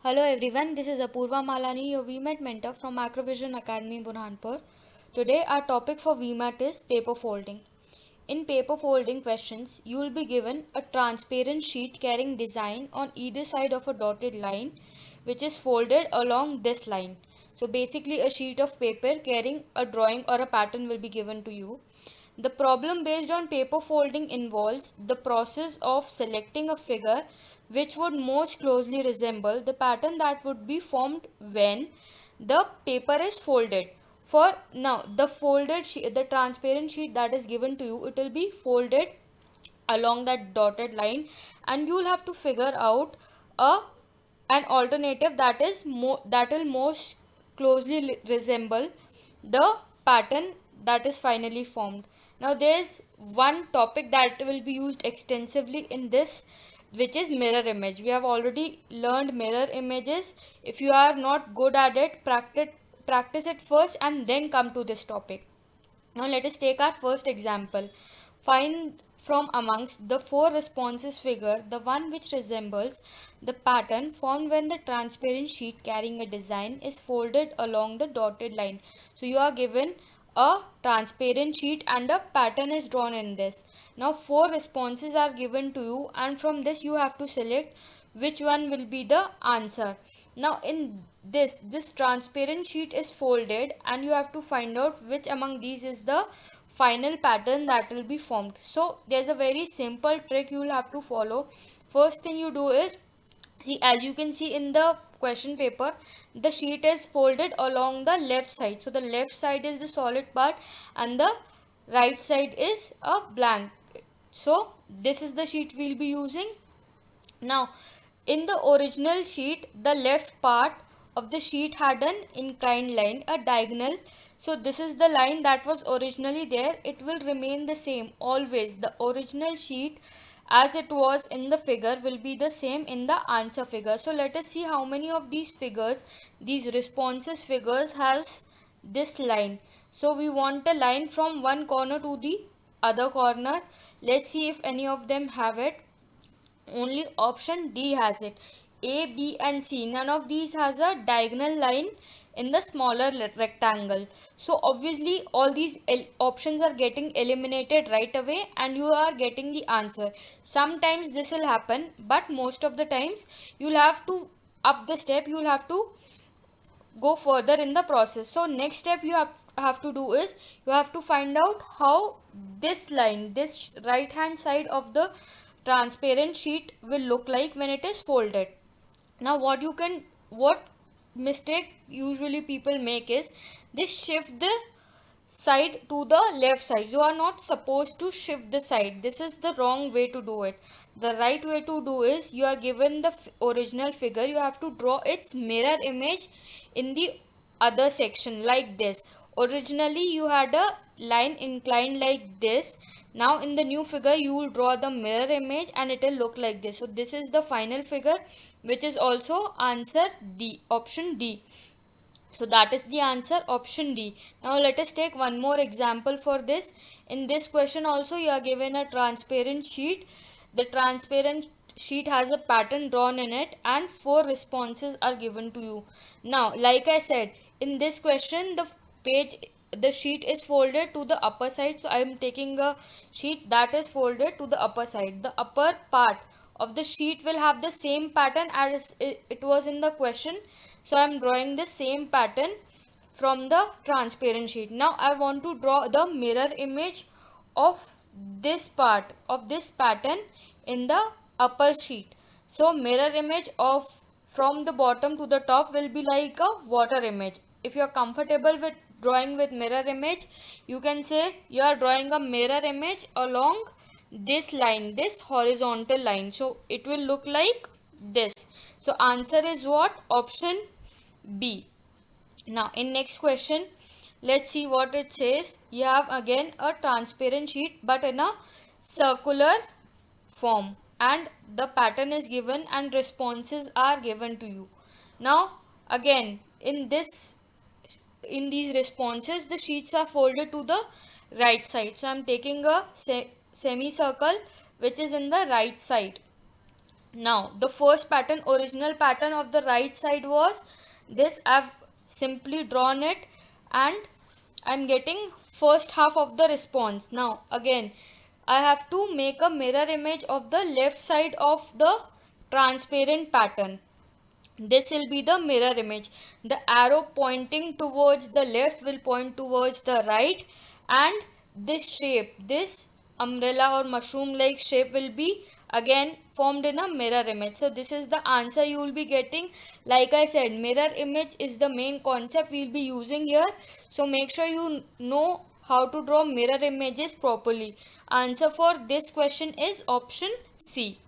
Hello everyone, this is Apurva Malani, your VMAT mentor from Macrovision Academy, Burhanpur. Today our topic for VMAT is paper folding. In paper folding questions, you will be given a transparent sheet carrying design on either side of a dotted line which is folded along this line. So basically a sheet of paper carrying a drawing or a pattern will be given to you. The problem based on paper folding involves the process of selecting a figure which would most closely resemble the pattern that would be formed when the paper is folded. For now, the folded sheet, the transparent sheet that is given to you, it will be folded along that dotted line, and you will have to figure out a an alternative that will most closely resemble the pattern that is finally formed. Now there's one topic that will be used extensively in this, which is mirror image. We have already learned mirror images. If you are not good at it, practice it first and then come to this topic. Now let us take our first example. Find from amongst the four responses figure the one which resembles the pattern formed when the transparent sheet carrying a design is folded along the dotted line. So you are given a transparent sheet and a pattern is drawn in this. Now four responses are given to you, and from this you have to select which one will be the answer. Now in this transparent sheet is folded and you have to find out which among these is the final pattern that will be formed. So there's a very simple trick you will have to follow. First thing you do is, see, as you can see in the question paper, the sheet is folded along the left side. So the left side is the solid part and the right side is a blank. So this is the sheet we'll be using. Now in the original sheet, the left part of the sheet had an inclined line, a diagonal. So this is the line that was originally there. It will remain the same always. The original sheet as it was in the figure will be the same in the answer figure. So let us see how many of these figures, these responses figures, has this line. So we want a line from one corner to the other corner. Let's see if any of them have it. Only option D has it. A, B and C, none of these has a diagonal line in the smaller rectangle. So obviously all these options are getting eliminated right away and you are getting the answer. Sometimes this will happen, but most of the times you'll have to up the step, you'll have to go further in the process. So next step you have to do is you have to find out how this line, this right hand side of the transparent sheet will look like when it is folded. Now what mistake usually people make is they shift the side to the left side. You are not supposed to shift the side. This is the wrong way to do it. The right way to do is, you are given the original figure, you have to draw its mirror image in the other section like this. Originally you had a line inclined like this. Now in the new figure you will draw the mirror image and it will look like this. So this is the final figure, which is also answer D, option D. So that is the answer, option D. Now let us take one more example for this. In this question also you are given a transparent sheet. The transparent sheet has a pattern drawn in it and four responses are given to you. Now like I said, in this question the sheet is folded to the upper side. So I am taking a sheet that is folded to the upper side. The upper part of the sheet will have the same pattern as it was in the question. So I am drawing the same pattern from the transparent sheet. Now I want to draw the mirror image of this part of this pattern in the upper sheet. So mirror image of from the bottom to the top will be like a water image. If you are comfortable with drawing with mirror image, you can say you are drawing a mirror image along this line, this horizontal line. So it will look like this. So answer is what? Option B. Now in next question, let's see what it says. You have again a transparent sheet but in a circular form, and the pattern is given and responses are given to you. Now again in these responses the sheets are folded to the right side. So I'm taking a semicircle which is in the right side. Now the first pattern, original pattern of the right side was this. I've simply drawn it and I'm getting first half of the response. Now again I have to make a mirror image of the left side of the transparent pattern. This will be the mirror image. The arrow pointing towards the left will point towards the right, and this shape, this umbrella or mushroom like shape will be again formed in a mirror image. So this is the answer you will be getting. Like I said, mirror image is the main concept we will be using here. So make sure you know how to draw mirror images properly. Answer for this question is option C.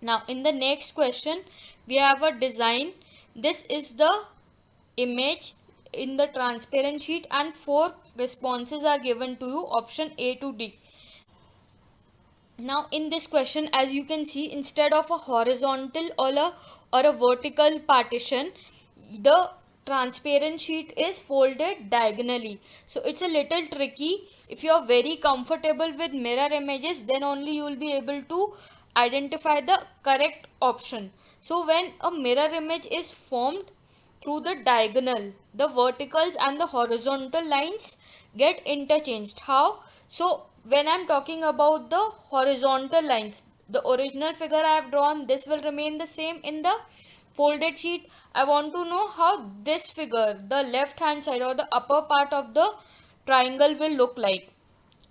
Now in the next question we have a design. This is the image in the transparent sheet and 4 responses are given to you, option A to D. Now in this question, as you can see, instead of a horizontal or a vertical partition, the transparent sheet is folded diagonally. So it's a little tricky. If you are very comfortable with mirror images, then only you will be able to identify the correct option. So when a mirror image is formed through the diagonal, the verticals and the horizontal lines get interchanged. How? So when I'm talking about the horizontal lines, the original figure I have drawn, this will remain the same in the folded sheet. I want to know how this figure, the left hand side or the upper part of the triangle will look like.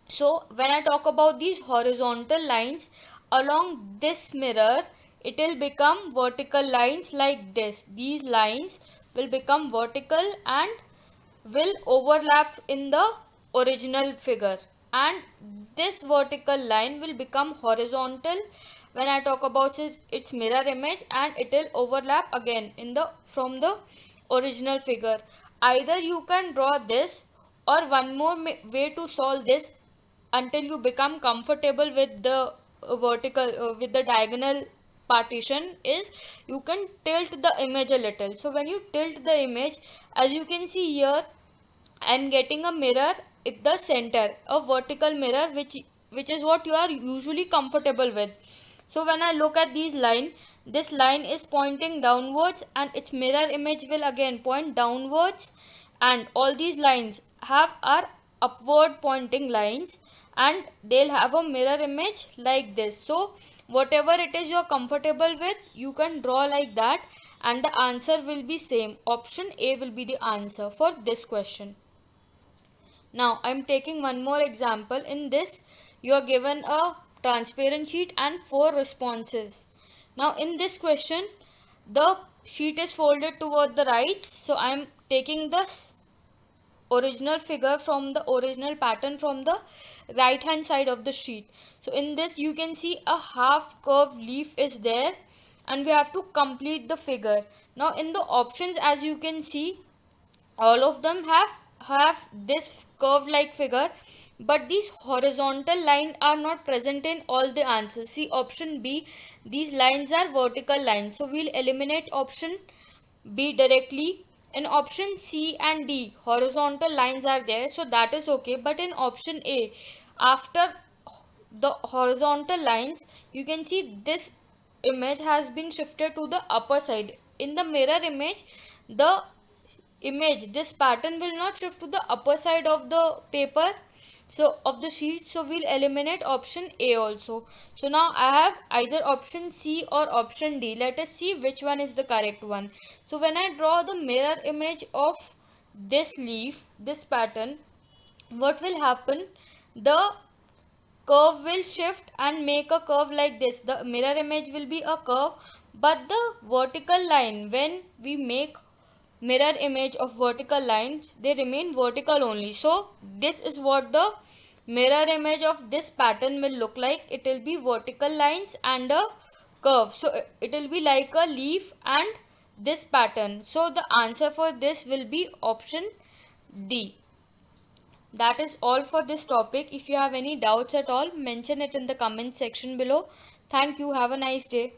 So when I talk about these horizontal lines along this mirror, it will become vertical lines like this. These lines will become vertical and will overlap in the original figure, and this vertical line will become horizontal when I talk about its mirror image, and it will overlap again in the from the original figure. Either you can draw this, or one more way to solve this until you become comfortable with the with the diagonal partition is you can tilt the image a little. So when you tilt the image, as you can see here, I'm getting a mirror at the center, a vertical mirror, which is what you are usually comfortable with. So when I look at these line, this line is pointing downwards and its mirror image will again point downwards, and all these lines have are upward pointing lines, and they'll have a mirror image like this. So whatever it is you're comfortable with, you can draw like that, and the answer will be same. Option A will be the answer for this question. Now I'm taking one more example. In this, you are given a transparent sheet and 4 responses. Now in this question, the sheet is folded toward the right, so I'm taking the original figure from the original pattern from the right hand side of the sheet. So in this you can see a half curved leaf is there, and we have to complete the figure. Now in the options, as you can see, all of them have this curved like figure, but these horizontal lines are not present in all the answers. See option B, these lines are vertical lines, so we'll eliminate option B directly. In option C and D, horizontal lines are there, so that is okay. But in option A, after the horizontal lines, you can see this image has been shifted to the upper side. In the mirror image, the image, this pattern will not shift to the upper side of the paper, so of the sheet, so we'll eliminate option A also. So now I have either option C or option D. Let us see which one is the correct one. So when I draw the mirror image of this leaf, this pattern, what will happen? The curve will shift and make a curve like this. The mirror image will be a curve, but the vertical line, when we make mirror image of vertical lines, they remain vertical only. So this is what the mirror image of this pattern will look like. It will be vertical lines and a curve, so it will be like a leaf and this pattern. So the answer for this will be option D. That is all for this topic. If you have any doubts at all, mention it in the comment section below. Thank you. Have a nice day.